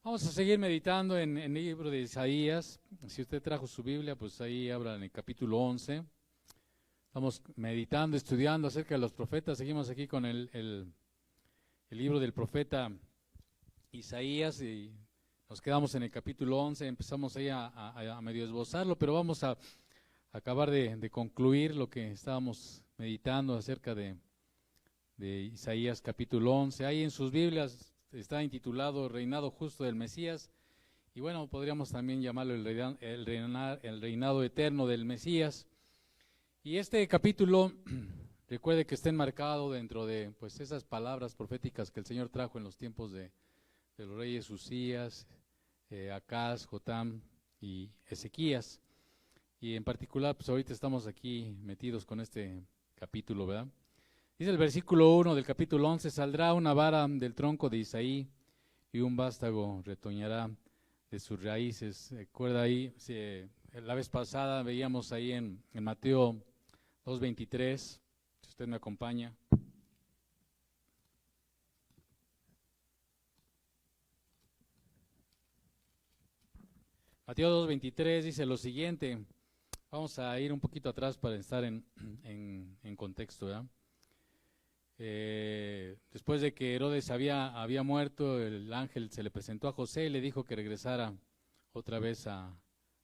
Vamos a seguir meditando en el libro de Isaías. Si usted trajo su Biblia, pues ahí habla en el capítulo 11. Estamos meditando, estudiando acerca de los profetas. Seguimos aquí con el libro del profeta Isaías y nos quedamos en el capítulo 11. Empezamos ahí a medio esbozarlo, pero vamos a acabar de concluir lo que estábamos meditando acerca de Isaías capítulo 11. Ahí en sus Biblias está intitulado Reinado Justo del Mesías, y bueno, podríamos también llamarlo el reinado eterno del Mesías. Y este capítulo, recuerde que está enmarcado dentro de pues esas palabras proféticas que el Señor trajo en los tiempos de los reyes Usías, Acaz, Jotam y Ezequías. Y en particular, pues ahorita estamos aquí metidos con este capítulo, ¿verdad? Dice el versículo 1 del capítulo 11, saldrá una vara del tronco de Isaí y un vástago retoñará de sus raíces. Recuerda ahí, la vez pasada veíamos ahí en Mateo 2:23, si usted me acompaña. Mateo 2:23 dice lo siguiente, vamos a ir un poquito atrás para estar en contexto, ¿verdad? Después de que Herodes había muerto, el ángel se le presentó a José y le dijo que regresara otra vez a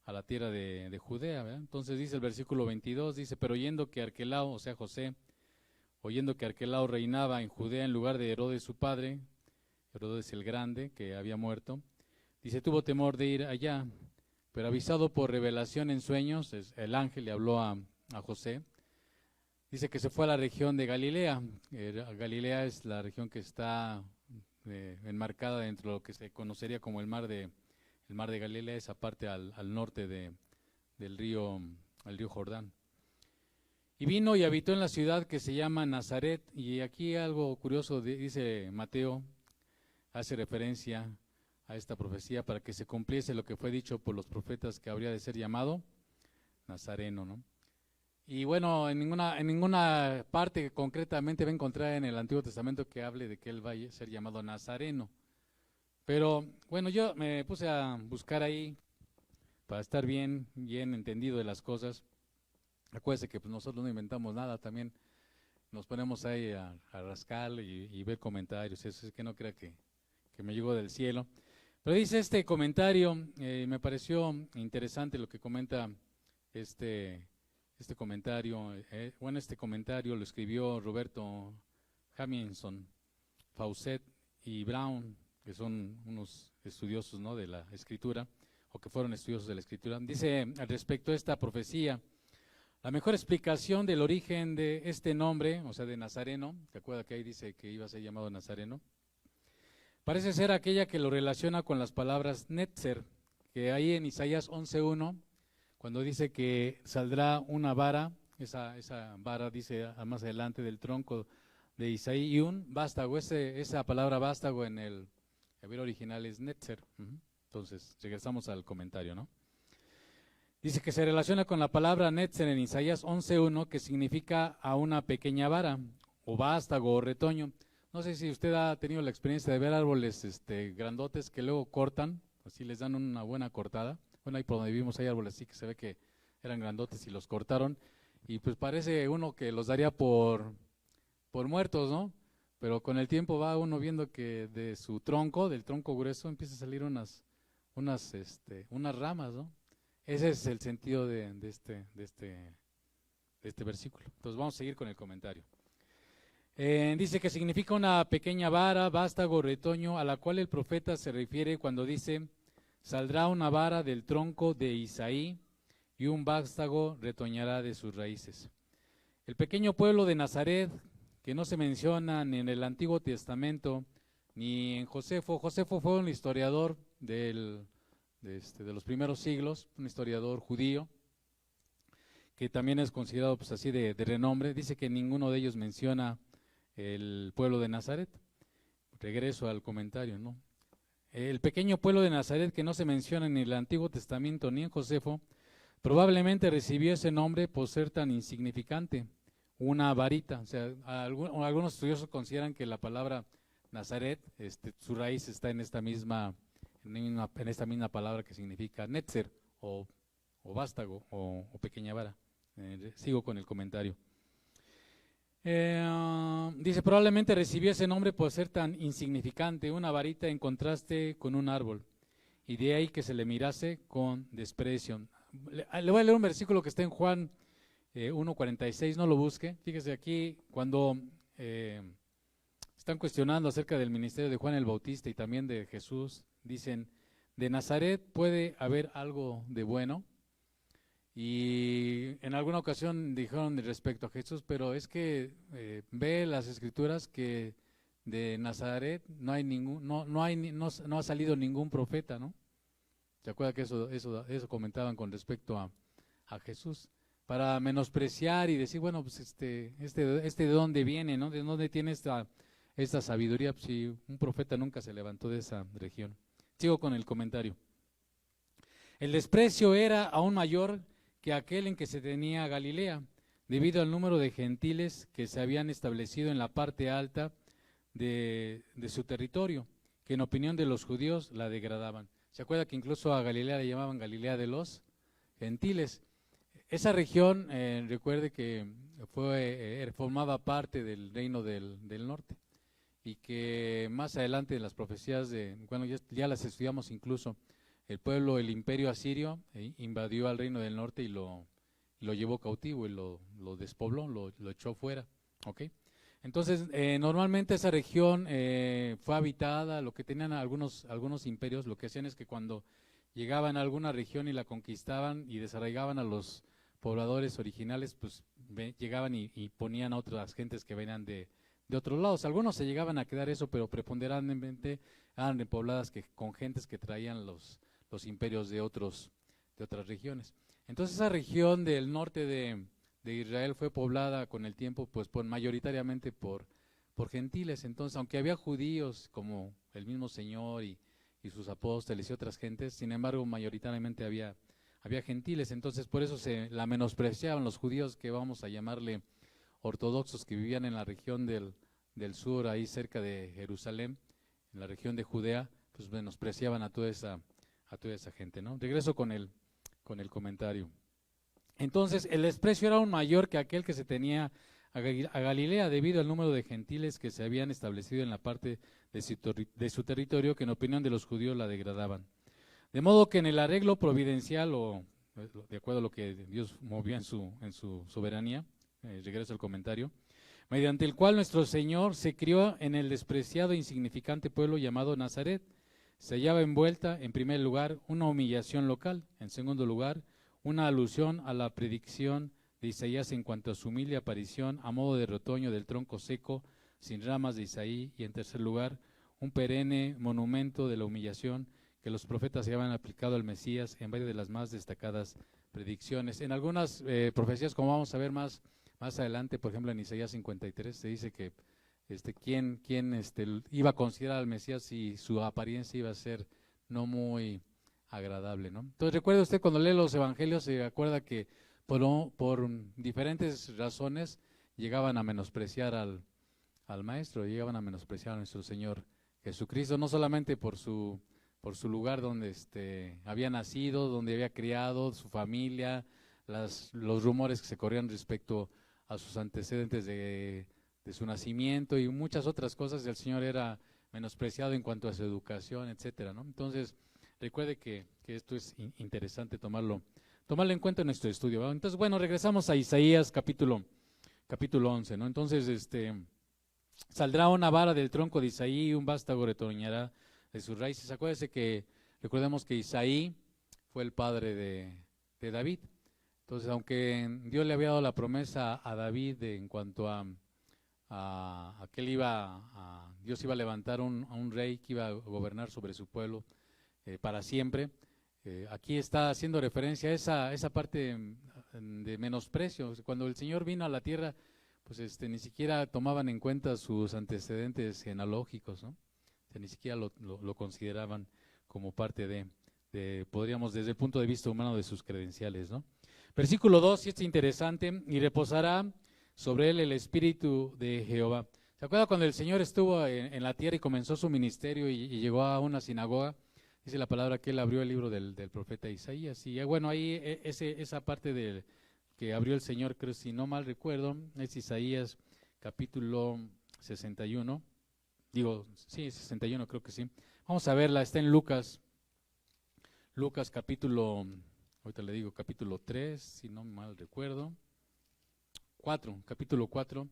la tierra de Judea, ¿verdad? Entonces dice el versículo 22, dice, pero oyendo que Arquelao, o sea José, oyendo que Arquelao reinaba en Judea en lugar de Herodes su padre, Herodes el Grande, que había muerto, dice, tuvo temor de ir allá, pero avisado por revelación en sueños, el ángel le habló a José. Dice que se fue a la región de Galilea. Galilea es la región que está enmarcada dentro de lo que se conocería como el mar de Galilea, esa parte al norte del río, el río Jordán. Y vino y habitó en la ciudad que se llama Nazaret. Y aquí algo curioso, dice Mateo, hace referencia a esta profecía para que se cumpliese lo que fue dicho por los profetas que habría de ser llamado Nazareno, ¿no? Y bueno, en ninguna parte concretamente va a encontrar en el Antiguo Testamento que hable de que él vaya a ser llamado Nazareno. Pero bueno, yo me puse a buscar ahí para estar bien entendido de las cosas. Acuérdense que pues, nosotros no inventamos nada, también nos ponemos ahí a rascar y ver comentarios. Eso es que no crea que me llegó del cielo. Pero dice este comentario, me pareció interesante lo que comenta este comentario. Este comentario lo escribió Roberto Jamieson, Fawcett y Brown, que son unos estudiosos, ¿no?, de la escritura, o que fueron estudiosos de la escritura. Dice al respecto de esta profecía, la mejor explicación del origen de este nombre, o sea, de Nazareno, ¿te acuerdas que ahí dice que iba a ser llamado Nazareno? Parece ser aquella que lo relaciona con las palabras Netzer, que ahí en Isaías 11:1, cuando dice que saldrá una vara, esa vara dice más adelante del tronco de Isaí, y un vástago, esa palabra vástago en el hebreo original es netzer. Entonces, regresamos al comentario, ¿no? Dice que se relaciona con la palabra netzer en Isaías 11:1, que significa a una pequeña vara, o vástago, o retoño. No sé si usted ha tenido la experiencia de ver árboles grandotes que luego cortan, así les dan una buena cortada. Bueno, ahí por donde vivimos hay árboles así que se ve que eran grandotes y los cortaron. Y pues parece uno que los daría por muertos, ¿no? Pero con el tiempo va uno viendo que de su tronco, del tronco grueso, empieza a salir unas ramas, ¿no? Ese es el sentido de este versículo. Entonces vamos a seguir con el comentario. Dice que significa una pequeña vara, vástago, retoño, a la cual el profeta se refiere cuando dice, saldrá una vara del tronco de Isaí y un vástago retoñará de sus raíces. El pequeño pueblo de Nazaret, que no se menciona ni en el Antiguo Testamento ni en Josefo. Josefo fue un historiador de los primeros siglos, un historiador judío, que también es considerado pues así de renombre. Dice que ninguno de ellos menciona el pueblo de Nazaret. Regreso al comentario, ¿no? El pequeño pueblo de Nazaret, que no se menciona ni en el Antiguo Testamento ni en Josefo, probablemente recibió ese nombre por ser tan insignificante, una varita. O sea, algunos estudiosos consideran que la palabra Nazaret, su raíz está en esta misma en esta misma palabra que significa netzer o vástago o pequeña vara. Sigo con el comentario. Dice, probablemente recibió ese nombre por ser tan insignificante, una varita en contraste con un árbol, y de ahí que se le mirase con desprecio. Le voy a leer un versículo que está en Juan 1:46, no lo busque. Fíjese aquí, cuando están cuestionando acerca del ministerio de Juan el Bautista y también de Jesús, dicen, ¿de Nazaret puede haber algo de bueno? Y en alguna ocasión dijeron respecto a Jesús, pero es que ve las escrituras que de Nazaret no hay no ha salido ningún profeta, ¿no? ¿Se acuerda que eso comentaban con respecto a Jesús? Para menospreciar y decir, bueno, pues este de dónde viene, ¿no? ¿De dónde tiene esta sabiduría? Pues si un profeta nunca se levantó de esa región. Sigo con el comentario. El desprecio era aún mayor que aquel en que se tenía Galilea, debido al número de gentiles que se habían establecido en la parte alta de su territorio, que en opinión de los judíos la degradaban. ¿Se acuerda que incluso a Galilea le llamaban Galilea de los gentiles? Esa región, recuerde que formaba parte del reino del norte, y que más adelante en las profecías ya las estudiamos incluso, el imperio asirio invadió al reino del norte y lo llevó cautivo y lo despobló, lo echó fuera, ¿ok? Entonces, normalmente esa región fue habitada. Lo que tenían algunos imperios, lo que hacían es que cuando llegaban a alguna región y la conquistaban y desarraigaban a los pobladores originales, pues llegaban y ponían a otras gentes que venían de otros lados. Algunos se llegaban a quedar eso, pero preponderantemente eran repobladas con gentes que traían los imperios de otras regiones. Entonces esa región del norte de Israel fue poblada con el tiempo, pues mayoritariamente por gentiles. Entonces, aunque había judíos como el mismo Señor y sus apóstoles y otras gentes, sin embargo mayoritariamente había gentiles. Entonces por eso se la menospreciaban los judíos, que vamos a llamarle ortodoxos, que vivían en la región del sur, ahí cerca de Jerusalén, en la región de Judea, pues menospreciaban a toda esa gente, ¿no? Regreso con el comentario. Entonces, el desprecio era aún mayor que aquel que se tenía a Galilea, debido al número de gentiles que se habían establecido en la parte de su territorio, que en opinión de los judíos la degradaban. De modo que en el arreglo providencial, o de acuerdo a lo que Dios movía en su soberanía, regreso al comentario, mediante el cual nuestro Señor se crió en el despreciado e insignificante pueblo llamado Nazaret, se hallaba envuelta, en primer lugar, una humillación local; en segundo lugar, una alusión a la predicción de Isaías en cuanto a su humilde aparición a modo de retoño del tronco seco, sin ramas de Isaí; y en tercer lugar, un perenne monumento de la humillación que los profetas se habían aplicado al Mesías en varias de las más destacadas predicciones. En algunas profecías, como vamos a ver más adelante, por ejemplo en Isaías 53, se dice que quién iba a considerar al Mesías y su apariencia iba a ser no muy agradable, ¿no? Entonces, recuerde usted, cuando lee los evangelios, se acuerda que por diferentes razones llegaban a menospreciar al maestro, llegaban a menospreciar a nuestro Señor Jesucristo, no solamente por su lugar donde había nacido, donde había criado, su familia, los rumores que se corrían respecto a sus antecedentes de su nacimiento y muchas otras cosas. El Señor era menospreciado en cuanto a su educación, etcétera, ¿no? Entonces, recuerde que esto es interesante tomarlo en cuenta en nuestro estudio, ¿verdad? Entonces, bueno, regresamos a Isaías capítulo 11, ¿no? Entonces, saldrá una vara del tronco de Isaí y un vástago retoñará de sus raíces. Acuérdense que, recordemos que Isaí fue el padre de David. Entonces, aunque Dios le había dado la promesa a David en cuanto a que Dios iba a levantar a un rey que iba a gobernar sobre su pueblo para siempre, aquí está haciendo referencia a esa parte de menosprecio. Cuando el Señor vino a la tierra, pues ni siquiera tomaban en cuenta sus antecedentes genealógicos, ¿no? O sea, ni siquiera lo consideraban como parte podríamos, desde el punto de vista humano, de sus credenciales, ¿no? Versículo 2, y es interesante: y reposará sobre él el espíritu de Jehová. ¿Se acuerda cuando el Señor estuvo en la tierra y comenzó su ministerio y llegó a una sinagoga? Dice la palabra que él abrió el libro del profeta Isaías. Y bueno, ahí esa parte que abrió el Señor, creo, si no mal recuerdo, es Isaías capítulo 61. Digo, sí, 61 creo que sí. Vamos a verla, está en Lucas capítulo, ahorita le digo, capítulo 3, si no mal recuerdo. Capítulo 4.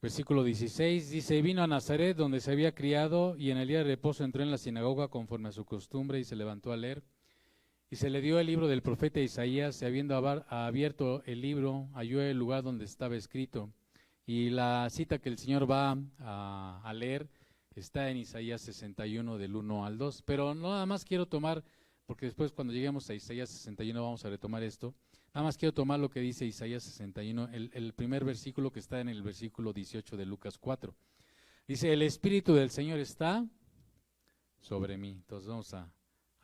Versículo 16 dice, vino a Nazaret donde se había criado y en el día de reposo entró en la sinagoga conforme a su costumbre y se levantó a leer. Y se le dio el libro del profeta Isaías y habiendo abierto el libro, halló el lugar donde estaba escrito. Y la cita que el Señor va a leer está en Isaías 61 del 1 al 2. Pero no nada más quiero tomar, porque después cuando lleguemos a Isaías 61 vamos a retomar esto. Nada más quiero tomar lo que dice Isaías 61, el primer versículo que está en el versículo 18 de Lucas 4. Dice, el Espíritu del Señor está sobre mí. Entonces vamos a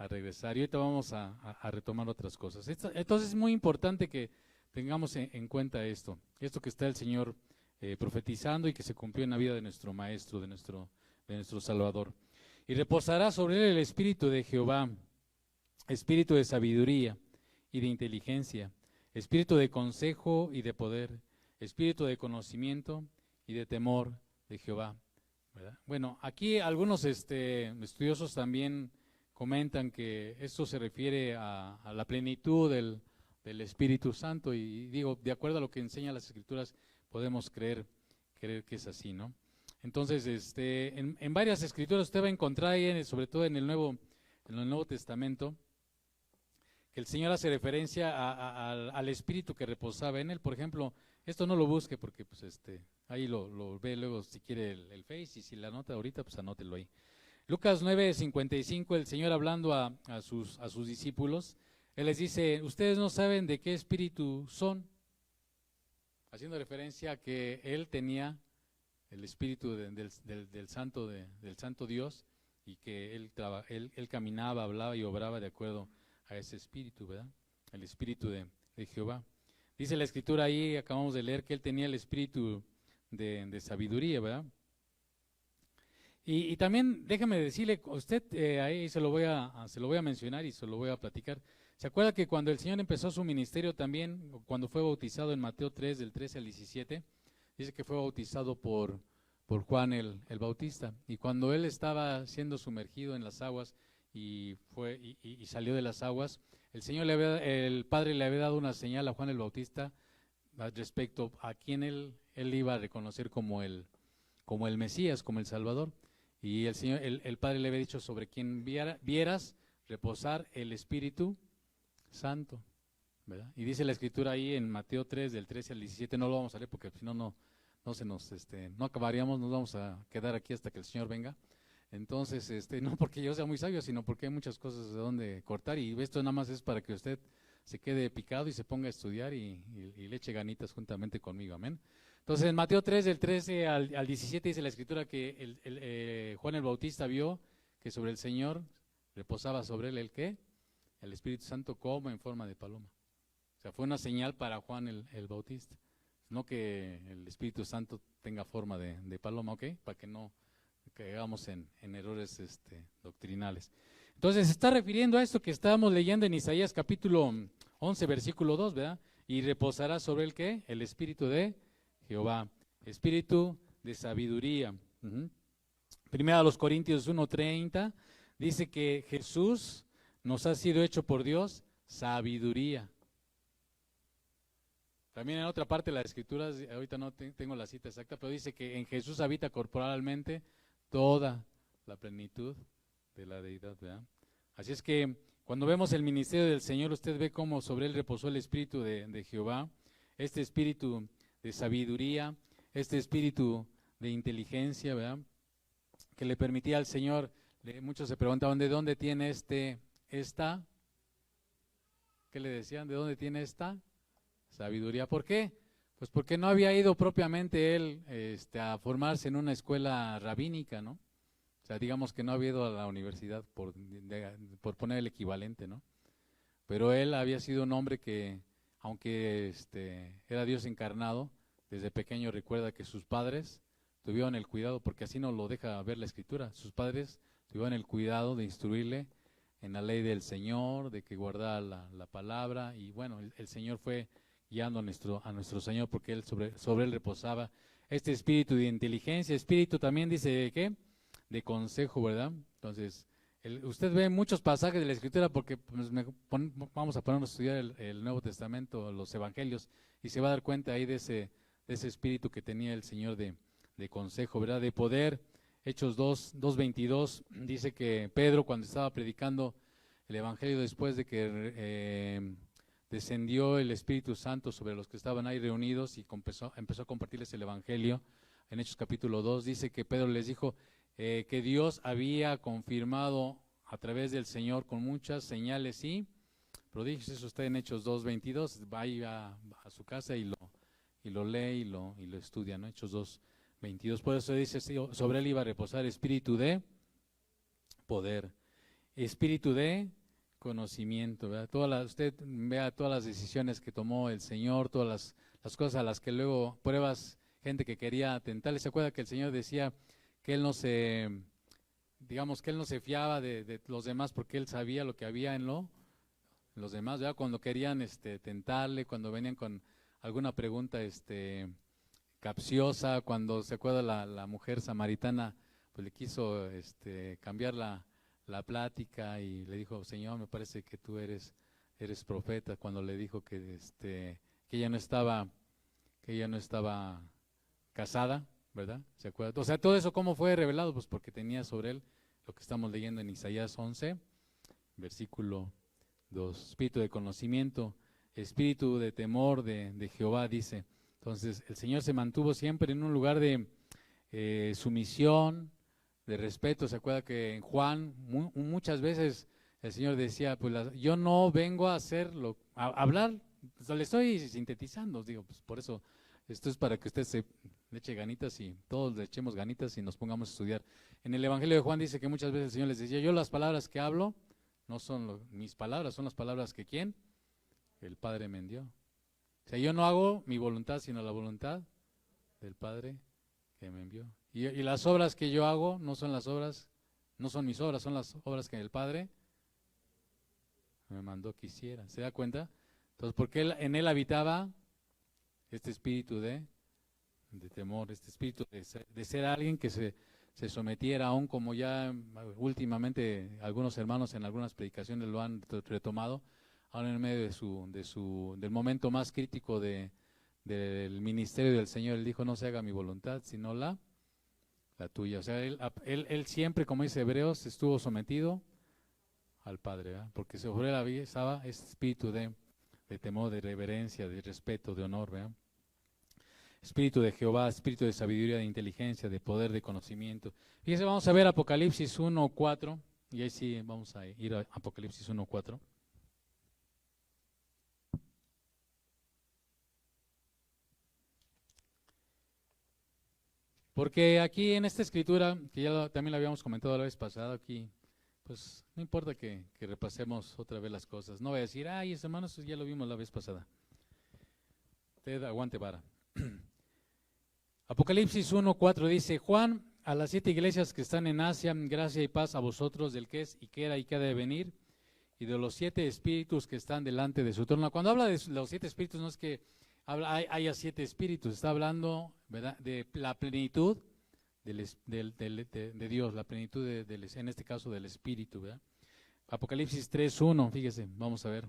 regresar y ahorita vamos a retomar otras cosas. Entonces es muy importante que tengamos en cuenta esto que está el Señor profetizando y que se cumplió en la vida de nuestro Maestro, de nuestro Salvador. Y reposará sobre él el Espíritu de Jehová, Espíritu de sabiduría y de inteligencia, Espíritu de consejo y de poder, Espíritu de conocimiento y de temor de Jehová, ¿verdad? Bueno, aquí algunos estudiosos también comentan que esto se refiere a la plenitud del Espíritu Santo y digo, de acuerdo a lo que enseñan las Escrituras, podemos creer que es así, ¿no? Entonces, en varias Escrituras usted va a encontrar ahí, sobre todo en el Nuevo Testamento, que el Señor hace referencia al Espíritu que reposaba en él. Por ejemplo, esto no lo busque porque pues ahí lo ve luego si quiere el Face y si la anota ahorita, pues anótelo ahí. Lucas 9:55, el Señor hablando a sus discípulos, Él les dice, ustedes no saben de qué espíritu son, haciendo referencia a que Él tenía el espíritu del santo Dios y que él caminaba, hablaba y obraba de acuerdo a ese espíritu, ¿verdad? El espíritu de Jehová. Dice la Escritura ahí, acabamos de leer que Él tenía el espíritu de sabiduría, ¿verdad? Y también déjame decirle, usted ahí se lo voy a mencionar y se lo voy a platicar. ¿Se acuerda que cuando el Señor empezó su ministerio también, cuando fue bautizado en Mateo 3, del 13 al 17, dice que fue bautizado por Juan el Bautista? Y cuando él estaba siendo sumergido en las aguas y salió de las aguas, el Padre le había dado una señal a Juan el Bautista respecto a quien él iba a reconocer como el Mesías, como el Salvador. Y el Señor, el Padre le había dicho sobre quien vieras reposar el Espíritu Santo, ¿verdad? Y dice la Escritura ahí en Mateo 3, del 13 al 17, no lo vamos a leer porque si no, no se nos, no acabaríamos, nos vamos a quedar aquí hasta que el Señor venga. Entonces, no porque yo sea muy sabio, sino porque hay muchas cosas de donde cortar y esto nada más es para que usted se quede picado y se ponga a estudiar y le eche ganitas juntamente conmigo, amén. Entonces, en Mateo 3, del 13 al 17, dice la Escritura que Juan el Bautista vio que sobre el Señor reposaba sobre él ¿el qué? El Espíritu Santo como en forma de paloma. O sea, fue una señal para Juan el Bautista. No que el Espíritu Santo tenga forma de paloma, ¿ok? Para que no caigamos en errores doctrinales. Entonces, se está refiriendo a esto que estábamos leyendo en Isaías capítulo 11, versículo 2, ¿verdad? Y reposará sobre el ¿qué? El Espíritu de Jehová, Espíritu de sabiduría. Primera a los Corintios 1:30 dice que Jesús nos ha sido hecho por Dios sabiduría. También en otra parte de las Escrituras, ahorita no tengo la cita exacta, pero dice que en Jesús habita corporalmente toda la plenitud de la deidad, ¿verdad? Así es que cuando vemos el ministerio del Señor, usted ve cómo sobre él reposó el Espíritu de Jehová, este Espíritu de sabiduría, este espíritu de inteligencia, ¿verdad? Que le permitía al Señor, muchos se preguntaban, ¿de dónde tiene esta? ¿Qué le decían? ¿De dónde tiene esta sabiduría? ¿Por qué? Pues porque no había ido propiamente él a formarse en una escuela rabínica, ¿no? O sea, digamos que no había ido a la universidad por poner el equivalente, ¿no? Pero él había sido un hombre que, aunque era Dios encarnado, desde pequeño recuerda que sus padres tuvieron el cuidado, porque así nos lo deja ver la Escritura, sus padres tuvieron el cuidado de instruirle en la ley del Señor, de que guardara la palabra, y bueno, el Señor fue guiando a nuestro Señor, porque él sobre él reposaba este espíritu de inteligencia, espíritu también dice de qué, de consejo, ¿verdad? Entonces, usted ve muchos pasajes de la Escritura, porque pues, vamos a ponernos a estudiar el Nuevo Testamento, los Evangelios, y se va a dar cuenta ahí de ese espíritu que tenía el Señor de consejo, ¿verdad? De poder. Hechos 2:22 dice que Pedro, cuando estaba predicando el Evangelio después de que descendió el Espíritu Santo sobre los que estaban ahí reunidos y empezó a compartirles el Evangelio, en Hechos capítulo 2, dice que Pedro les dijo que Dios había confirmado a través del Señor con muchas señales y prodigios. Eso está en Hechos 2:22, va a su casa y lo lee y lo estudia, ¿no? Hechos 2:22, por eso dice, sobre él iba a reposar espíritu de poder, espíritu de conocimiento, ¿verdad? Usted vea todas las decisiones que tomó el Señor, todas las cosas a las que luego pruebas, gente que quería tentarle. ¿Se acuerda que el Señor decía que él no se, digamos que él no se fiaba de los demás porque él sabía lo que había en los demás, ¿verdad? Cuando querían tentarle, cuando venían con alguna pregunta capciosa, cuando se acuerda la mujer samaritana, pues le quiso cambiar la plática y le dijo, Señor, me parece que tú eres profeta, cuando le dijo que ella no estaba casada, ¿verdad? ¿Se acuerda? O sea, todo eso cómo fue revelado, pues porque tenía sobre él lo que estamos leyendo en Isaías 11, versículo 2, espíritu de conocimiento, espíritu de temor de Jehová, dice. Entonces, el Señor se mantuvo siempre en un lugar de sumisión, de respeto. Se acuerda que en Juan muchas veces el Señor decía, pues yo no vengo a hacerlo, a hablar, pues, le estoy sintetizando, digo, pues por eso esto es para que usted se le eche ganitas y todos le echemos ganitas y nos pongamos a estudiar. En el Evangelio de Juan dice que muchas veces el Señor les decía, yo las palabras que hablo no son mis palabras, son las palabras que ¿quién? El Padre me envió. O sea, yo no hago mi voluntad, sino la voluntad del Padre que me envió. Y las obras que yo hago no son mis obras, son las obras que el Padre me mandó que hiciera. ¿Se da cuenta? Entonces, porque en él habitaba este espíritu de temor, este espíritu de ser alguien que se sometiera, aún como ya últimamente algunos hermanos en algunas predicaciones lo han retomado, ahora en medio del momento más crítico del ministerio del Señor, él dijo, no se haga mi voluntad, sino la tuya. O sea, él siempre, como dice Hebreos, estuvo sometido al Padre, ¿verdad? Porque sobre él estaba este espíritu de temor, de reverencia, de respeto, de honor, ¿verdad? Espíritu de Jehová, espíritu de sabiduría, de inteligencia, de poder, de conocimiento. Fíjense, vamos a ver Apocalipsis 1:4, y ahí sí vamos a ir a Apocalipsis 1:4. Porque aquí en esta escritura, que ya también la habíamos comentado la vez pasada, aquí, pues no importa que repasemos otra vez las cosas. No voy a decir, ay, hermanos, ya lo vimos la vez pasada. Usted aguante vara. Apocalipsis 1:4 dice, Juan, a las 7 iglesias que están en Asia, gracia y paz a vosotros del que es y que era y que ha de venir, y de los 7 espíritus que están delante de su trono. Cuando habla de los 7 espíritus, no es que haya 7 espíritus, está hablando, ¿verdad?, de la plenitud de Dios, la plenitud en este caso del Espíritu, ¿verdad? Apocalipsis 3:1, fíjese, vamos a ver.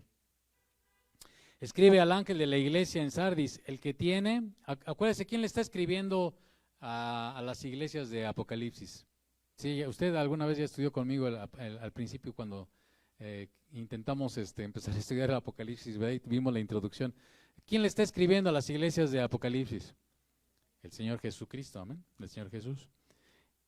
Escribe al ángel de la iglesia en Sardis, el que tiene, acuérdese, ¿quién le está escribiendo a las iglesias de Apocalipsis? Sí, usted alguna vez ya estudió conmigo al principio cuando intentamos empezar a estudiar el Apocalipsis, ¿verdad? Y vimos la introducción. ¿Quién le está escribiendo a las iglesias de Apocalipsis? El Señor Jesucristo, amén, el Señor Jesús.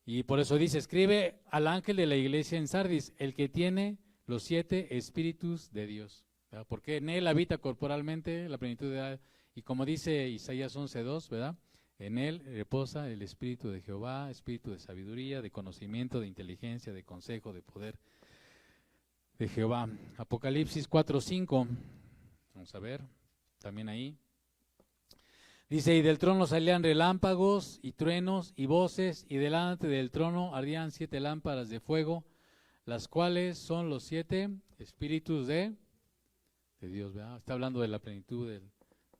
Y por eso dice, escribe al ángel de la iglesia en Sardis, el que tiene los 7 espíritus de Dios, ¿verdad? Porque en él habita corporalmente la plenitud de Dios. Y como dice Isaías 11:2, ¿verdad? En él reposa el espíritu de Jehová, espíritu de sabiduría, de conocimiento, de inteligencia, de consejo, de poder de Jehová. Apocalipsis 4:5, vamos a ver, también ahí. Dice, y del trono salían relámpagos y truenos y voces, y delante del trono ardían 7 lámparas de fuego, las cuales son los 7 espíritus de Dios, ¿verdad? Está hablando de la plenitud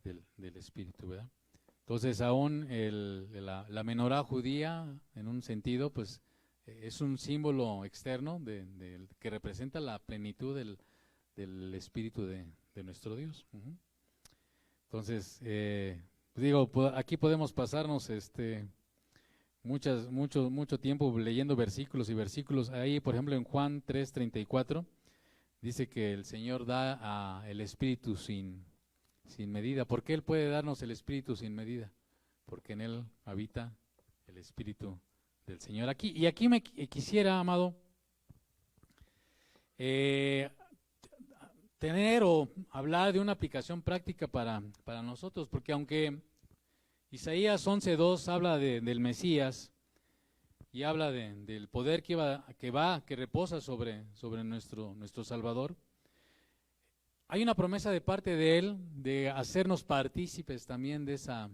del espíritu, ¿verdad? Entonces aún la menorá judía, en un sentido, pues es un símbolo externo que representa la plenitud del espíritu de nuestro Dios. Entonces, digo, aquí podemos pasarnos mucho tiempo leyendo versículos y versículos. Ahí, por ejemplo, en Juan 3:34, dice que el Señor da el Espíritu sin medida. ¿Por qué Él puede darnos el Espíritu sin medida? Porque en Él habita el Espíritu del Señor. Aquí me quisiera, amado, tener o hablar de una aplicación práctica para nosotros, porque aunque Isaías 11:2 habla del Mesías y habla del poder que reposa sobre nuestro Salvador, hay una promesa de parte de Él de hacernos partícipes también de esa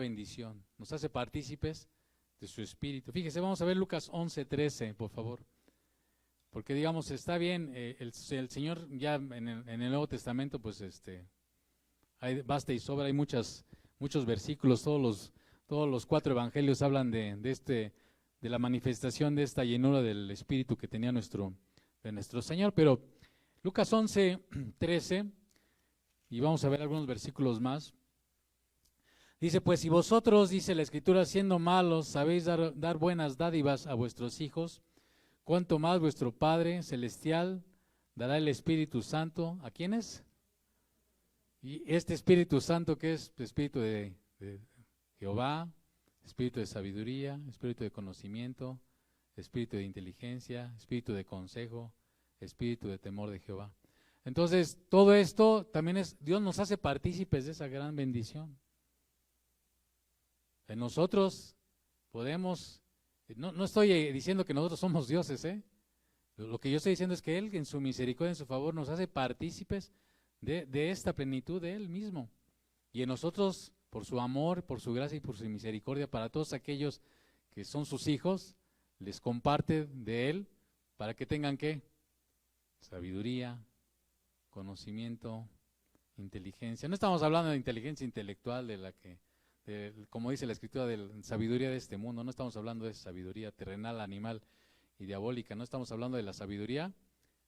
bendición. Nos hace partícipes de su Espíritu. Fíjese, vamos a ver Lucas 11:13, por favor. Porque digamos, está bien, el Señor ya en el Nuevo Testamento, pues basta y sobra, hay muchos versículos, todos los 4 evangelios hablan de la manifestación de esta llenura del Espíritu que tenía nuestro Señor. Pero Lucas 11:13, y vamos a ver algunos versículos más. Dice, pues si vosotros, dice la Escritura, siendo malos, sabéis dar buenas dádivas a vuestros hijos, cuánto más vuestro Padre Celestial dará el Espíritu Santo. ¿A quiénes? Y este Espíritu Santo, que es Espíritu de Jehová, Espíritu de sabiduría, Espíritu de conocimiento, Espíritu de inteligencia, Espíritu de consejo, Espíritu de temor de Jehová. Entonces, todo esto también Dios nos hace partícipes de esa gran bendición. En nosotros podemos, no estoy diciendo que nosotros somos dioses, Lo que yo estoy diciendo es que Él, en su misericordia, en su favor, nos hace partícipes de esta plenitud de Él mismo. Y en nosotros, por su amor, por su gracia y por su misericordia, para todos aquellos que son sus hijos, les comparte de Él para que tengan ¿qué? Sabiduría, conocimiento, inteligencia. No estamos hablando de inteligencia intelectual, como dice la Escritura, de sabiduría de este mundo. No estamos hablando de sabiduría terrenal, animal y diabólica. No estamos hablando de la sabiduría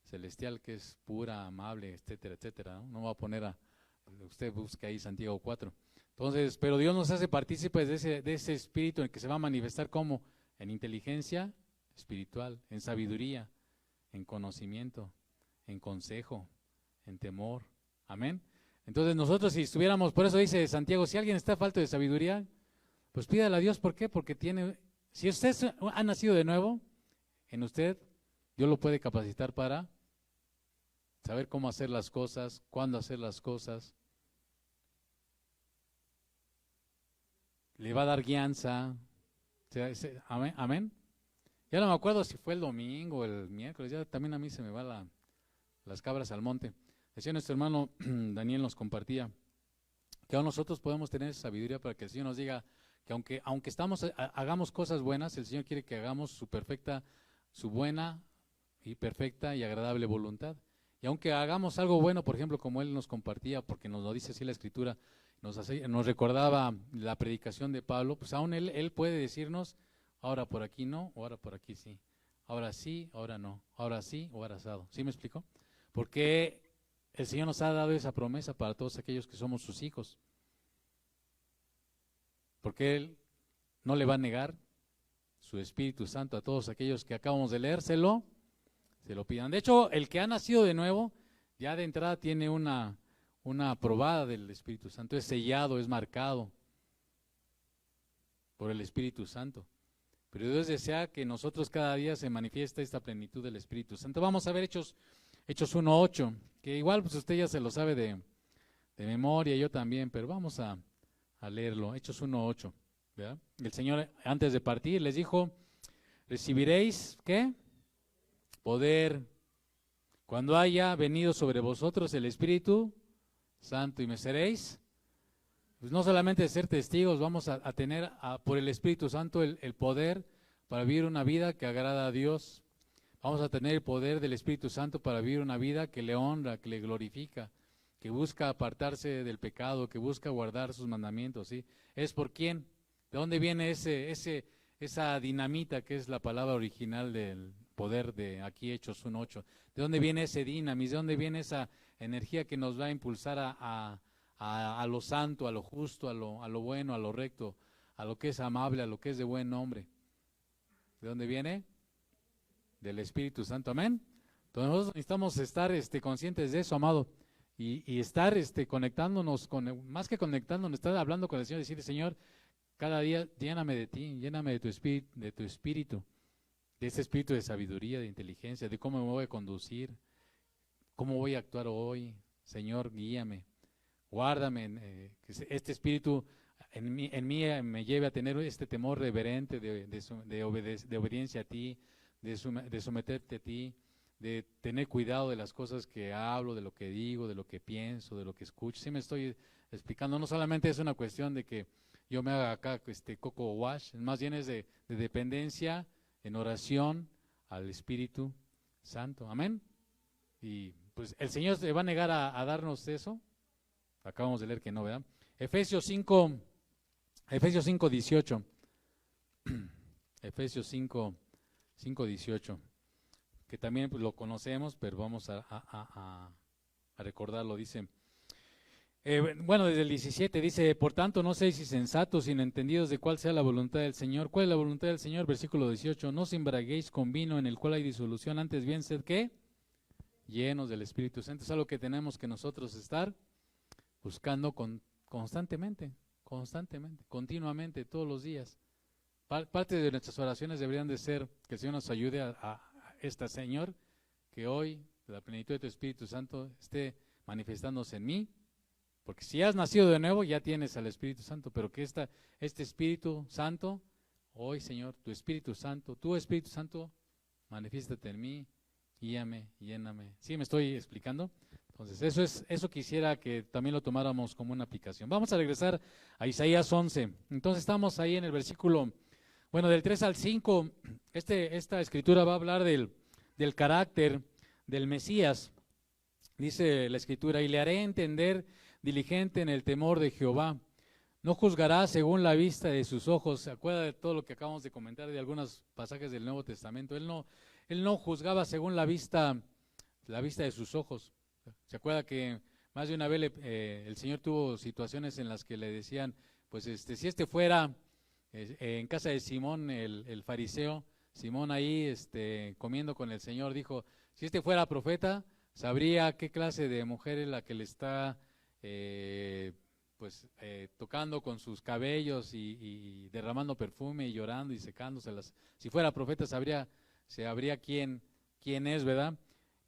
celestial, que es pura, amable, etcétera, etcétera. No voy a poner usted busca ahí Santiago 4. Entonces, pero Dios nos hace partícipes de ese espíritu en el que se va a manifestar como en inteligencia espiritual, en sabiduría, en conocimiento, en consejo, en temor. Amén. Entonces nosotros, si estuviéramos, por eso dice Santiago, si alguien está falto de sabiduría, pues pídale a Dios. ¿Por qué? Porque si usted ha nacido de nuevo, en usted, Dios lo puede capacitar para saber cómo hacer las cosas, cuándo hacer las cosas. Le va a dar guianza. Amén, amén. Ya no me acuerdo si fue el domingo o el miércoles, ya también a mí se me va las cabras al monte. Decía nuestro hermano Daniel, nos compartía que aún nosotros podemos tener sabiduría para que el Señor nos diga que aunque hagamos cosas buenas, el Señor quiere que hagamos su buena y perfecta y agradable voluntad. Y aunque hagamos algo bueno, por ejemplo, como Él nos compartía, porque nos lo dice así la Escritura, nos recordaba la predicación de Pablo, pues aún Él puede decirnos, ahora por aquí no, ahora por aquí sí, ahora sí, ahora no, ahora sí, ahora asado. ¿Sí me explico? Porque el Señor nos ha dado esa promesa para todos aquellos que somos sus hijos. Porque Él no le va a negar su Espíritu Santo a todos aquellos que acabamos de leer, se lo pidan. De hecho, el que ha nacido de nuevo, ya de entrada tiene una aprobada del Espíritu Santo, es sellado, es marcado por el Espíritu Santo. Pero Dios desea que nosotros cada día se manifieste esta plenitud del Espíritu Santo. Vamos a ver Hechos 1:8, que igual pues usted ya se lo sabe de memoria, yo también, pero vamos a leerlo. Hechos 1:8, ¿verdad? El Señor, antes de partir, les dijo, recibiréis, ¿qué? Poder cuando haya venido sobre vosotros el Espíritu Santo, y me seréis pues no solamente ser testigos, vamos a tener por el Espíritu Santo el poder para vivir una vida que agrada a Dios. Vamos a tener el poder del Espíritu Santo para vivir una vida que le honra, que le glorifica, que busca apartarse del pecado, que busca guardar sus mandamientos, ¿sí? ¿Es por quién? ¿De dónde viene esa dinamita que es la palabra original del poder de aquí Hechos 1:8? ¿De dónde viene ese dinamis? ¿De dónde viene esa energía que nos va a impulsar a lo santo, a lo justo, a lo bueno, a lo recto, a lo que es amable, a lo que es de buen nombre? ¿De dónde viene? Del Espíritu Santo, amén. Entonces nosotros necesitamos estar conscientes de eso, amado, y estar conectándonos, más que conectándonos, estar hablando con el Señor, decirle, Señor, cada día lléname de ti, lléname de tu espíritu, de ese espíritu de sabiduría, de inteligencia, de cómo me voy a conducir, cómo voy a actuar hoy. Señor, guíame, guárdame, que este espíritu en mí me lleve a tener este temor reverente de obediencia a ti, de someterte a ti, de tener cuidado de las cosas que hablo, de lo que digo, de lo que pienso, de lo que escucho. Sí me estoy explicando, no solamente es una cuestión de que yo me haga acá coco wash, más bien es de dependencia en oración al Espíritu Santo, amén. Y pues el Señor se va a negar a darnos eso. Acabamos de leer que no, ¿verdad? Efesios 5:18. Efesios 5:18, que también pues, lo conocemos, pero vamos a recordarlo. Dice, bueno, desde el 17 dice, por tanto no seáis insensatos, sino entendidos de cuál sea la voluntad del Señor. ¿Cuál es la voluntad del Señor? Versículo 18, no os embriaguéis con vino en el cual hay disolución, antes bien sed, ¿qué? Llenos del Espíritu Santo. Es algo que tenemos que nosotros estar buscando constantemente, continuamente, todos los días. Parte de nuestras oraciones deberían de ser que el Señor nos ayude a esta, Señor, que hoy la plenitud de tu Espíritu Santo esté manifestándose en mí, porque si has nacido de nuevo ya tienes al Espíritu Santo, pero que este Espíritu Santo, hoy, Señor, tu Espíritu Santo, manifiéstate en mí, guíame, lléname. ¿Sí me estoy explicando? Entonces, eso quisiera que también lo tomáramos como una aplicación. Vamos a regresar a Isaías 11. Entonces estamos ahí en el versículo, bueno, del 3 al 5. Esta escritura va a hablar del carácter del Mesías. Dice la escritura, y le haré entender diligente en el temor de Jehová. No juzgará según la vista de sus ojos. ¿Se acuerda de todo lo que acabamos de comentar de algunos pasajes del Nuevo Testamento? Él no juzgaba según la vista de sus ojos. ¿Se acuerda que más de una vez el Señor tuvo situaciones en las que le decían, pues si fuera en casa de Simón, el fariseo, Simón ahí comiendo con el Señor, dijo, si fuera profeta, sabría qué clase de mujer es la que le está tocando con sus cabellos y derramando perfume y llorando y secándoselas. Si fuera profeta sabría quién es, ¿verdad?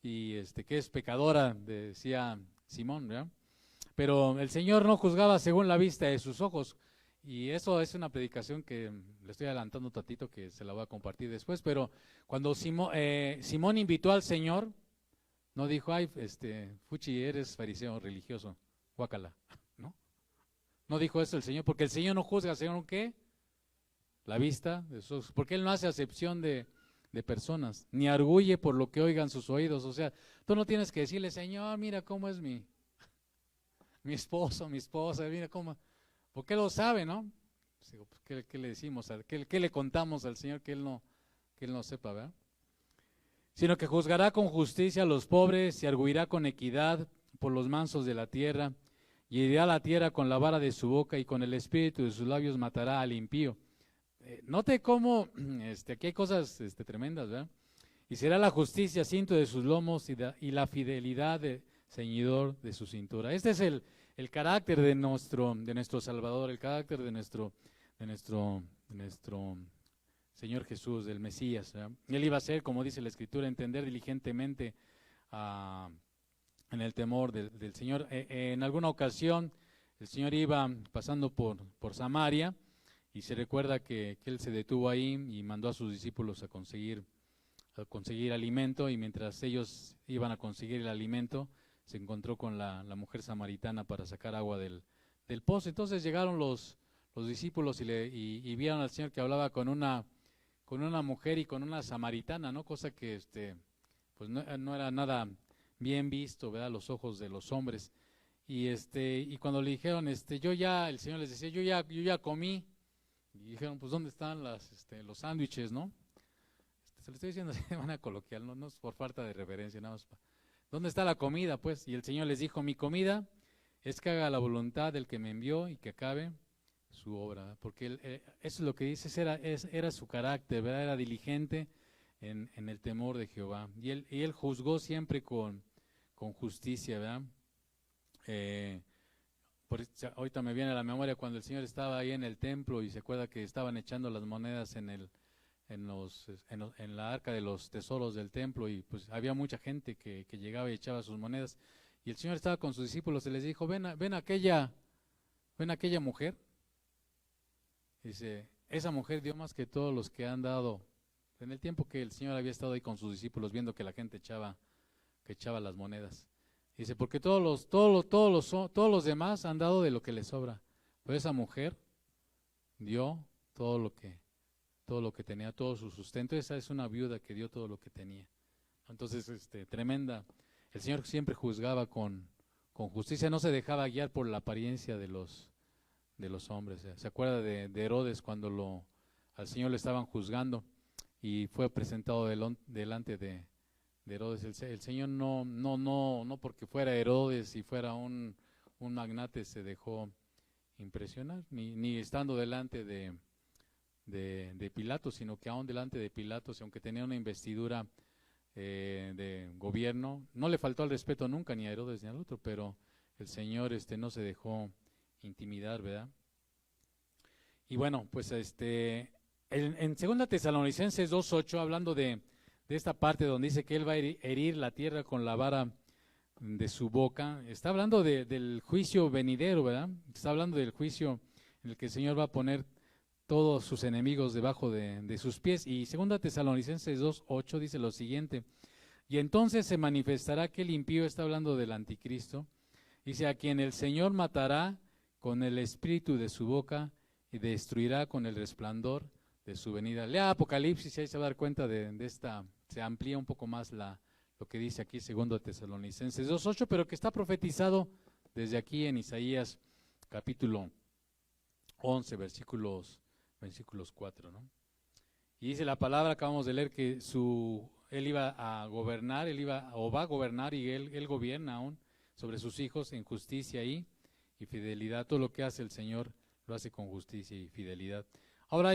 Y que es pecadora, decía Simón, ¿verdad? Pero el Señor no juzgaba según la vista de sus ojos, y eso es una predicación que le estoy adelantando un tatito que se la voy a compartir después, pero cuando Simón invitó al Señor, no dijo, ay, Fuchi, eres fariseo religioso, guácala, ¿no? No dijo eso el Señor, porque el Señor no juzga según ¿qué? La vista de sus ojos, porque Él no hace acepción de personas, ni arguye por lo que oigan sus oídos. O sea, tú no tienes que decirle, Señor, mira cómo es mi esposo, mi esposa, mira cómo, porque Él lo sabe, ¿no? Pues, ¿qué le decimos? ¿Qué le contamos al Señor que Él no sepa, ¿verdad? Sino que juzgará con justicia a los pobres y arguirá con equidad por los mansos de la tierra, y herirá la tierra con la vara de su boca, y con el espíritu de sus labios matará al impío. Note cómo aquí hay cosas tremendas, ¿verdad? Y será la justicia cinto de sus lomos y la fidelidad de ceñidor de su cintura. Este es el carácter de nuestro Salvador, el carácter de nuestro Señor Jesús, del Mesías, ¿verdad? Él iba a ser, como dice la Escritura, entender diligentemente en el temor del Señor. En alguna ocasión el Señor iba pasando por Samaria, y se recuerda que Él se detuvo ahí y mandó a sus discípulos a conseguir alimento, y mientras ellos iban a conseguir el alimento, se encontró con la mujer samaritana para sacar agua del del pozo. Entonces llegaron los discípulos y vieron al Señor que hablaba con una mujer y con una samaritana, ¿no? Cosa que pues no era nada bien visto, ¿verdad? A los ojos de los hombres. Y cuando le dijeron, el Señor les decía, yo ya comí. Y dijeron, pues ¿dónde están los sándwiches, no? Se lo estoy diciendo de manera coloquial, no es por falta de reverencia, nada más. ¿Dónde está la comida, pues? Y el Señor les dijo, mi comida es que haga la voluntad del que me envió y que acabe su obra, ¿verdad? Porque eso es lo que dice, era su carácter, ¿verdad? Era diligente en el temor de Jehová. Y él juzgó siempre con justicia, ¿verdad? Ahorita me viene a la memoria cuando el Señor estaba ahí en el templo y se acuerda que estaban echando las monedas en la arca de los tesoros del templo, y pues había mucha gente que llegaba y echaba sus monedas, y el Señor estaba con sus discípulos y les dijo, ven aquella mujer. Dice, esa mujer dio más que todos los que han dado. En el tiempo que el Señor había estado ahí con sus discípulos viendo que la gente echaba las monedas. Dice, porque todos los demás han dado de lo que les sobra, pero esa mujer dio todo lo que tenía, todo su sustento. Esa es una viuda que dio todo lo que tenía. Entonces, tremenda. El Señor siempre juzgaba con justicia, no se dejaba guiar por la apariencia de los hombres. ¿Se acuerda de Herodes cuando al Señor le estaban juzgando y fue presentado delante de Herodes? El Señor no porque fuera Herodes y fuera un magnate se dejó impresionar, ni estando delante de Pilatos, sino que aún delante de Pilatos, aunque tenía una investidura de gobierno, no le faltó al respeto nunca ni a Herodes ni al otro, pero el Señor no se dejó intimidar, ¿verdad? Y bueno, pues en 2 Tesalonicenses 2:8, hablando de esta parte donde dice que Él va a herir la tierra con la vara de su boca, está hablando del juicio venidero, ¿verdad? Está hablando del juicio en el que el Señor va a poner todos sus enemigos debajo de sus pies. Y 2 Tesalonicenses 2:8 dice lo siguiente, y entonces se manifestará que el impío, está hablando del anticristo, dice, a quien el Señor matará con el espíritu de su boca y destruirá con el resplandor de su venida. Lea Apocalipsis y ahí se va a dar cuenta de esta, se amplía un poco más lo que dice aquí 2 Tesalonicenses 2:8, pero que está profetizado desde aquí en Isaías capítulo 11, versículos 4, ¿no? Y dice la palabra, acabamos de leer, que él iba a gobernar, o va a gobernar, y él gobierna aún sobre sus hijos en justicia y fidelidad. Todo lo que hace el Señor lo hace con justicia y fidelidad. Ahora,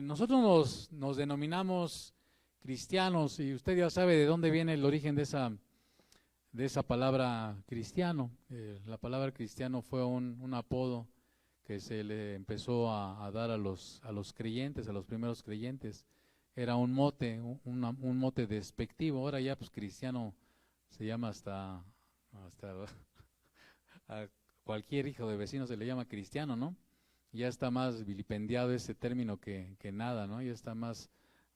nosotros nos denominamos cristianos, y usted ya sabe de dónde viene el origen de esa palabra cristiano. La palabra cristiano fue un apodo que se le empezó a dar a los creyentes, a los primeros creyentes. Era un mote, un mote despectivo. Ahora ya pues cristiano se llama hasta a cualquier hijo de vecino se le llama cristiano, ¿no? Ya está más vilipendiado ese término que nada, ¿no? Ya está más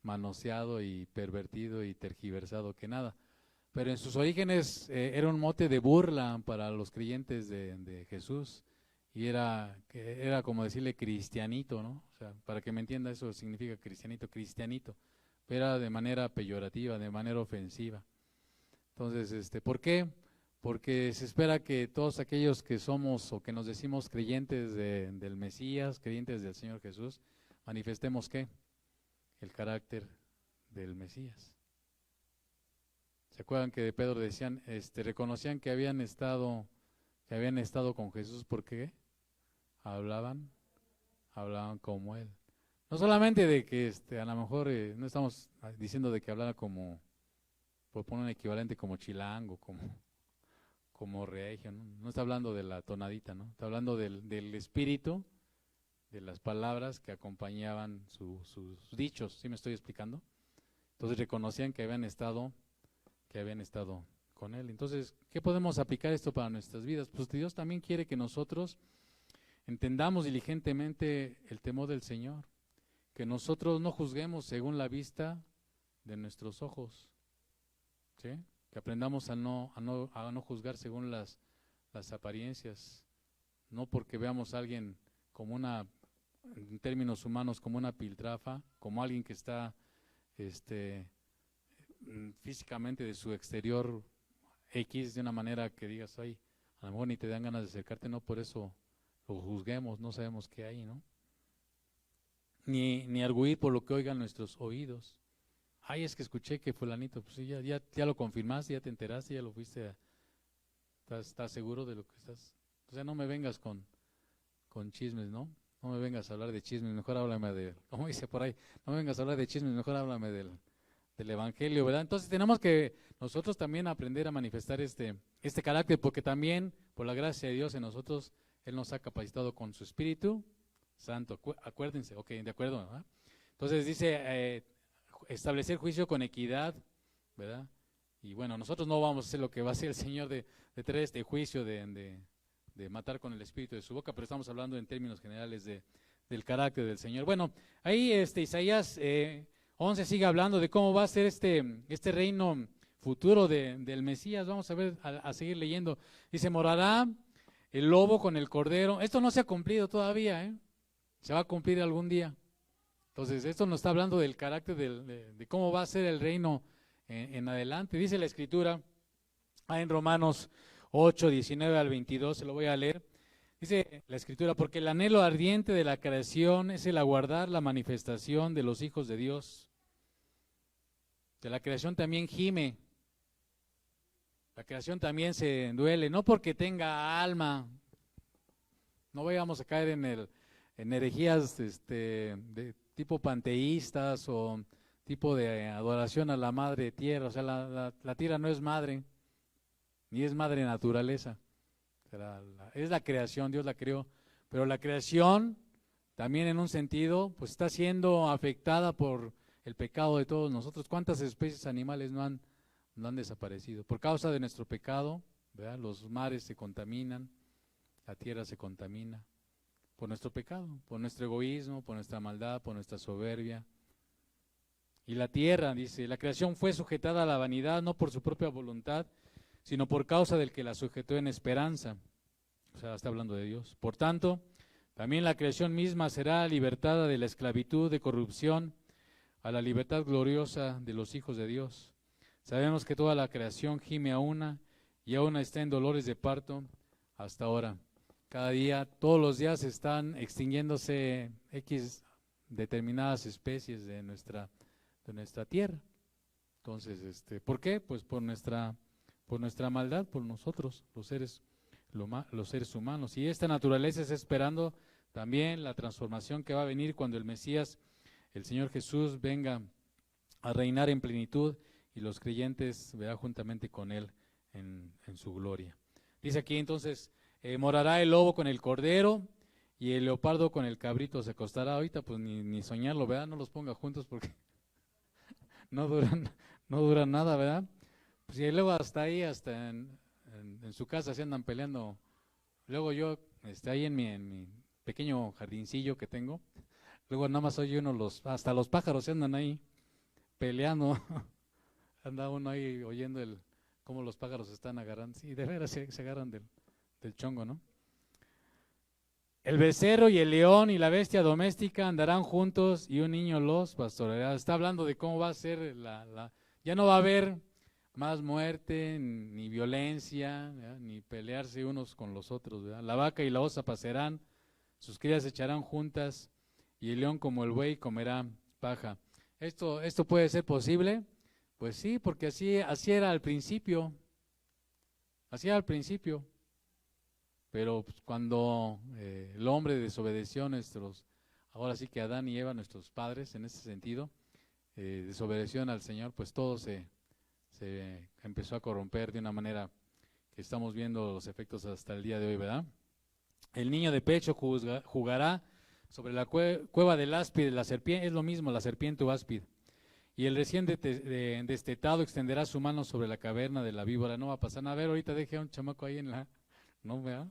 manoseado y pervertido y tergiversado que nada. Pero en sus orígenes era un mote de burla para los creyentes de Jesús. Y era como decirle cristianito, ¿no? O sea, para que me entienda, eso significa cristianito. Pero era de manera peyorativa, de manera ofensiva. Entonces, ¿por qué? Porque se espera que todos aquellos que somos o que nos decimos creyentes del Mesías, creyentes del Señor Jesús, manifestemos ¿qué? El carácter del Mesías. ¿Se acuerdan que de Pedro decían, reconocían que habían estado con Jesús? ¿Por qué? Hablaban como Él. No solamente de que a lo mejor no estamos diciendo de que hablara como, por poner un equivalente, como chilango, como regio, ¿no? No está hablando de la tonadita, ¿no? Está hablando del espíritu, de las palabras que acompañaban sus dichos. ¿Sí me estoy explicando? Entonces reconocían que habían estado con Él. Entonces, ¿qué podemos aplicar esto para nuestras vidas? Pues Dios también quiere que nosotros entendamos diligentemente el temor del Señor, que nosotros no juzguemos según la vista de nuestros ojos, ¿sí? Que aprendamos a no juzgar según las apariencias no porque veamos a alguien como en términos humanos, como una piltrafa, como alguien que está físicamente de su exterior X de una manera que digas, ay, a lo mejor ni te dan ganas de acercarte, no por eso lo juzguemos, no sabemos qué hay, ¿no? Ni arguir por lo que oigan nuestros oídos. Ay, es que escuché que fulanito, pues sí, ya lo confirmaste, ya te enteraste, ya lo fuiste, estás seguro de lo que estás. O sea, no me vengas con chismes, ¿no? No me vengas a hablar de chismes, mejor háblame como dice por ahí, no me vengas a hablar de chismes, mejor háblame del Evangelio, ¿verdad? Entonces tenemos que nosotros también aprender a manifestar este carácter, porque también, por la gracia de Dios en nosotros, Él nos ha capacitado con su Espíritu Santo. Acuérdense, ok, de acuerdo, ¿verdad? Entonces dice, establecer juicio con equidad, ¿verdad? Y bueno, nosotros no vamos a hacer lo que va a hacer el Señor de traer este juicio de matar con el espíritu de su boca, pero estamos hablando en términos generales del carácter del Señor. Bueno, ahí Isaías 11 sigue hablando de cómo va a ser este reino futuro del Mesías. Vamos a ver, a seguir leyendo. Dice, morará el lobo con el cordero. Esto no se ha cumplido todavía, ¿eh? Se va a cumplir algún día. Entonces, esto nos está hablando del carácter de cómo va a ser el reino en adelante. Dice la Escritura, en Romanos 8, 19 al 22, se lo voy a leer. Dice la Escritura, porque el anhelo ardiente de la creación es el aguardar la manifestación de los hijos de Dios. De la creación también gime. La creación también se duele, no porque tenga alma. No vayamos a caer en herejías de tipo panteístas o tipo de adoración a la madre tierra. O sea, la tierra no es madre, ni es madre naturaleza. Es la creación, Dios la creó. Pero la creación, también en un sentido, pues está siendo afectada por el pecado de todos nosotros. ¿Cuántas especies animales no han desaparecido? Por causa de nuestro pecado, ¿verdad? Los mares se contaminan, la tierra se contamina. Por nuestro pecado, por nuestro egoísmo, por nuestra maldad, por nuestra soberbia. Y la tierra, dice, la creación fue sujetada a la vanidad, no por su propia voluntad, sino por causa del que la sujetó en esperanza. O sea, está hablando de Dios. Por tanto, también la creación misma será libertada de la esclavitud, de corrupción, a la libertad gloriosa de los hijos de Dios. Sabemos que toda la creación gime a una y aún está en dolores de parto hasta ahora. Cada día, todos los días están extinguiéndose X determinadas especies de nuestra tierra. Entonces, ¿por qué? Pues por nuestra maldad, por nosotros, los seres humanos. Y esta naturaleza está esperando también la transformación que va a venir cuando el Mesías, el Señor Jesús, venga a reinar en plenitud y los creyentes verán juntamente con Él en su gloria. Dice aquí entonces, morará el lobo con el cordero y el leopardo con el cabrito se acostará. Ahorita pues ni soñarlo, ¿verdad? No los ponga juntos porque no duran nada, ¿verdad? Pues y luego hasta ahí, hasta en su casa se andan peleando. Luego yo, ahí en mi pequeño jardincillo que tengo, luego nada más oye hasta los pájaros se andan ahí peleando. Anda uno ahí oyendo cómo los pájaros se están agarrando. Sí, de veras se agarran del chongo, ¿no? El becerro y el león y la bestia doméstica andarán juntos y un niño los pastoreará. Está hablando de cómo va a ser ya no va a haber más muerte, ni violencia, ¿verdad? Ni pelearse unos con los otros, ¿verdad? La vaca y la osa pasarán, sus crías se echarán juntas y el león como el buey comerá paja. ¿Esto puede ser posible? Pues sí, porque así era al principio. Así era al principio. Pero pues, cuando el hombre desobedeció ahora sí que Adán y Eva, nuestros padres, en ese sentido, desobedecieron al Señor, pues todo se empezó a corromper de una manera que estamos viendo los efectos hasta el día de hoy, ¿verdad? El niño de pecho jugará sobre la cueva del áspid, la serpiente, es lo mismo, la serpiente o áspid. Y el recién destetado extenderá su mano sobre la caverna de la víbora. No va a pasar nada. A ver, ahorita deje a un chamaco ahí no, ¿verdad?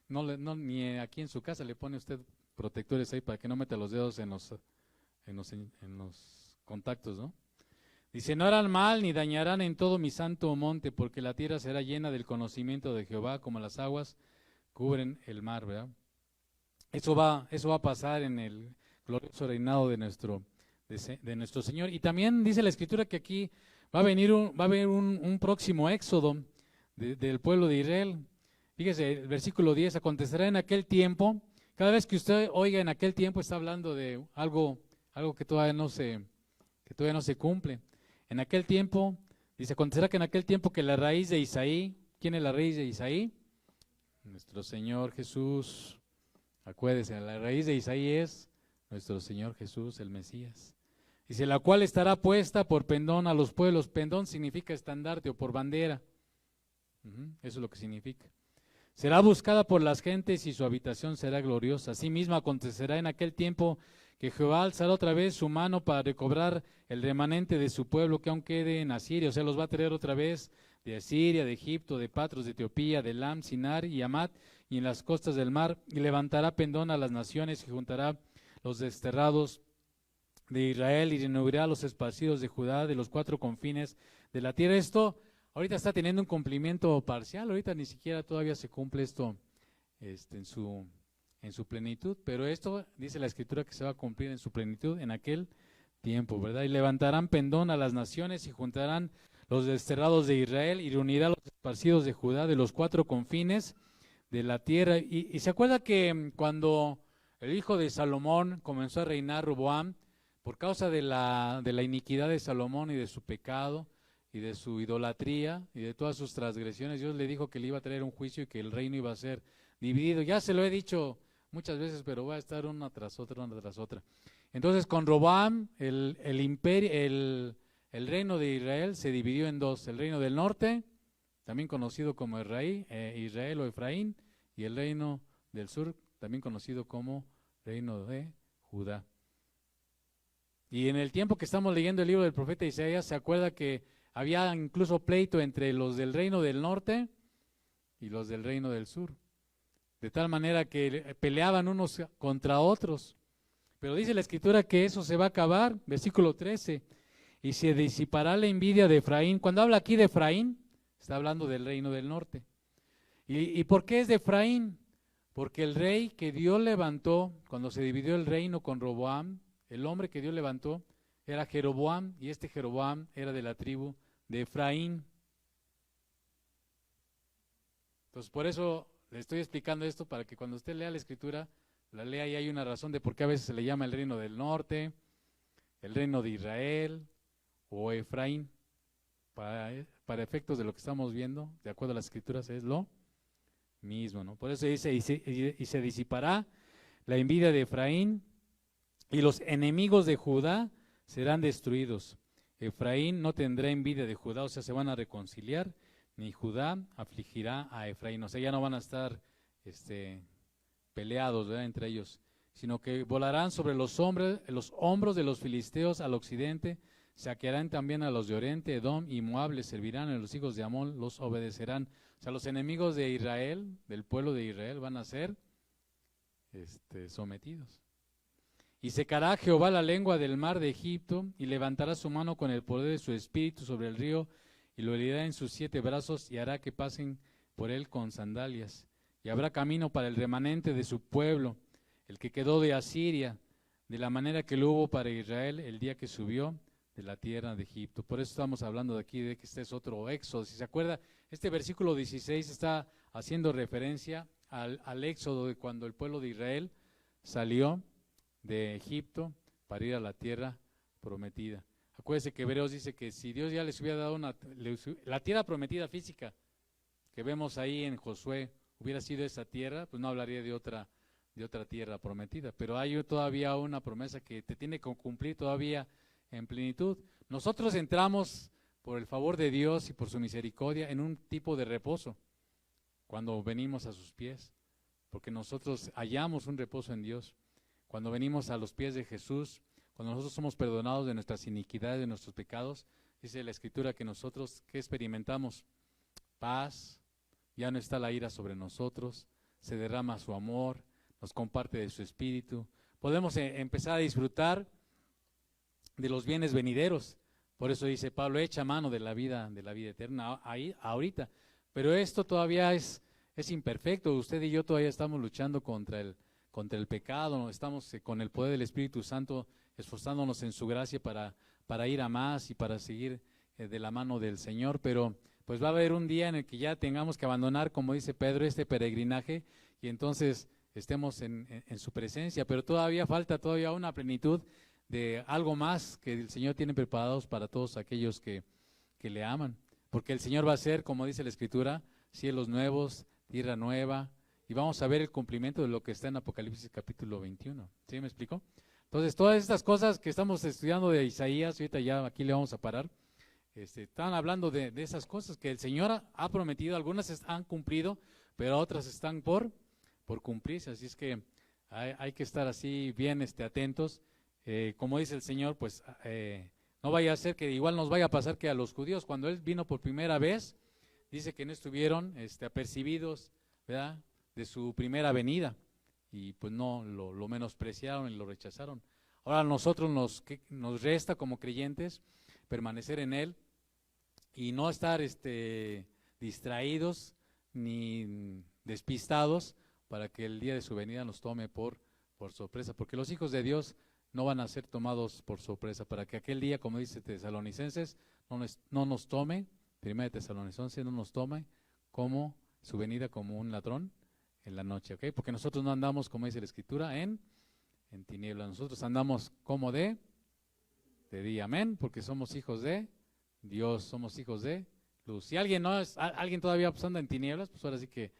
Ni aquí en su casa le pone usted protectores ahí para que no meta los dedos en los contactos, ¿no? Dice, no harán mal ni dañarán en todo mi santo monte, porque la tierra será llena del conocimiento de Jehová como las aguas cubren el mar, ¿verdad? Eso va a pasar en el glorioso reinado de nuestro Señor. Y también dice la Escritura que aquí va a haber un próximo éxodo del pueblo de Israel. Fíjese, el versículo 10, acontecerá en aquel tiempo, cada vez que usted oiga en aquel tiempo, está hablando de algo que todavía no se cumple. En aquel tiempo, dice, acontecerá que en aquel tiempo que la raíz de Isaí, ¿quién es la raíz de Isaí? Nuestro Señor Jesús. Acuérdese, la raíz de Isaí es nuestro Señor Jesús, el Mesías. Dice, la cual estará puesta por pendón a los pueblos. Pendón significa estandarte o por bandera. Eso es lo que significa. Será buscada por las gentes y su habitación será gloriosa. Asimismo acontecerá en aquel tiempo que Jehová alzará otra vez su mano para recobrar el remanente de su pueblo que aún quede en Asiria. O sea, los va a traer otra vez de Asiria, de Egipto, de Patros, de Etiopía, de Elam, Sinar y Amat, y en las costas del mar, y levantará pendón a las naciones y juntará los desterrados de Israel y reunirá a los esparcidos de Judá de los cuatro confines de la tierra. Esto ahorita está teniendo un cumplimiento parcial, ahorita ni siquiera todavía se cumple esto en su plenitud, pero esto dice la Escritura que se va a cumplir en su plenitud en aquel tiempo, ¿verdad? Y levantarán pendón a las naciones y juntarán los desterrados de Israel y reunirá a los esparcidos de Judá de los cuatro confines de la tierra. Y se acuerda que cuando el hijo de Salomón comenzó a reinar, Roboam, por causa de la iniquidad de Salomón y de su pecado y de su idolatría y de todas sus transgresiones, Dios le dijo que le iba a traer un juicio y que el reino iba a ser dividido. Ya se lo he dicho muchas veces, pero va a estar una tras otra, una tras otra. Entonces con Roboam el imperio, el reino de Israel se dividió en dos: el reino del norte, también conocido como Israel o Efraín, y el reino del sur, también conocido como reino de Judá. Y en el tiempo que estamos leyendo el libro del profeta Isaías, se acuerda que había incluso pleito entre los del reino del norte y los del reino del sur, de tal manera que peleaban unos contra otros. Pero dice la Escritura que eso se va a acabar, versículo 13, y se disipará la envidia de Efraín. Cuando habla aquí de Efraín, está hablando del reino del norte. ¿Y por qué es de Efraín? Porque el rey que Dios levantó, cuando se dividió el reino con Roboam, el hombre que Dios levantó era Jeroboam, y este Jeroboam era de la tribu de Efraín. Entonces, por eso le estoy explicando esto, para que cuando usted lea la Escritura, la lea y hay una razón de por qué a veces se le llama el reino del norte, el reino de Israel o Efraín. Para efectos de lo que estamos viendo, de acuerdo a las Escrituras, es lo mismo, ¿no? Por eso dice, y se disipará la envidia de Efraín, y los enemigos de Judá serán destruidos. Efraín no tendrá envidia de Judá, o sea, se van a reconciliar, ni Judá afligirá a Efraín, o sea, ya no van a estar peleados, ¿verdad?, entre ellos, sino que volarán sobre los hombros de los filisteos al occidente, saquearán también a los de Oriente, Edom y Moab, les servirán, a los hijos de Amón los obedecerán. O sea, los enemigos de Israel, del pueblo de Israel, van a ser sometidos. Y secará Jehová la lengua del mar de Egipto, y levantará su mano con el poder de su espíritu sobre el río, y lo herirá en sus 7 brazos, y hará que pasen por él con sandalias. Y habrá camino para el remanente de su pueblo, el que quedó de Asiria, de la manera que lo hubo para Israel el día que subió de la tierra de Egipto. Por eso estamos hablando de aquí de que este es otro éxodo. Si se acuerda, este versículo 16 está haciendo referencia al éxodo de cuando el pueblo de Israel salió de Egipto para ir a la tierra prometida. Acuérdense que Hebreos dice que si Dios ya les hubiera dado la tierra prometida física que vemos ahí en Josué, hubiera sido esa tierra, pues no hablaría de otra tierra prometida, pero hay todavía una promesa que te tiene que cumplir todavía en plenitud. Nosotros entramos por el favor de Dios y por su misericordia en un tipo de reposo cuando venimos a sus pies, porque nosotros hallamos un reposo en Dios. Cuando venimos a los pies de Jesús, cuando nosotros somos perdonados de nuestras iniquidades, de nuestros pecados, dice la Escritura que nosotros, ¿qué experimentamos? Paz, ya no está la ira sobre nosotros, se derrama su amor, nos comparte de su espíritu. Podemos empezar a disfrutar de los bienes venideros. Por eso dice Pablo, echa mano de la vida eterna ahí, ahorita. Pero esto todavía es es imperfecto. Usted y yo todavía estamos luchando contra el pecado, ¿no? Estamos con el poder del Espíritu Santo esforzándonos en su gracia para ir a más y para seguir de la mano del Señor, pero pues va a haber un día en el que ya tengamos que abandonar, como dice Pedro, este peregrinaje y entonces estemos en su presencia, pero todavía falta todavía una plenitud de algo más que el Señor tiene preparados para todos aquellos que le aman, porque el Señor va a hacer, como dice la Escritura, cielos nuevos, tierra nueva, y vamos a ver el cumplimiento de lo que está en Apocalipsis capítulo 21. ¿Sí me explico? Entonces, todas estas cosas que estamos estudiando de Isaías, ahorita ya aquí le vamos a parar, están hablando de esas cosas que el Señor ha prometido, algunas han cumplido, pero otras están por cumplirse, así es que hay que estar así bien atentos. Como dice el Señor, pues no vaya a ser que igual nos vaya a pasar que a los judíos, cuando Él vino por primera vez, dice que no estuvieron apercibidos, ¿verdad?, de su primera venida, y pues no, lo menospreciaron y lo rechazaron. Ahora a nosotros nos resta como creyentes permanecer en Él y no estar distraídos ni despistados para que el día de su venida nos tome por sorpresa, porque los hijos de Dios no van a ser tomados por sorpresa, para que aquel día, como dice Tesalonicenses, no nos tome, 1 Tesalonicenses, no nos tome como su venida como un ladrón en la noche, ¿ok? Porque nosotros no andamos, como dice la Escritura, en tinieblas, nosotros andamos como de día, amén, porque somos hijos de Dios, somos hijos de luz. Si alguien alguien todavía pues anda en tinieblas, pues ahora sí que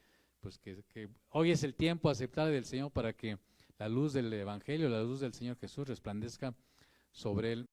hoy es el tiempo aceptable del Señor para que la luz del Evangelio, la luz del Señor Jesús resplandezca sobre él.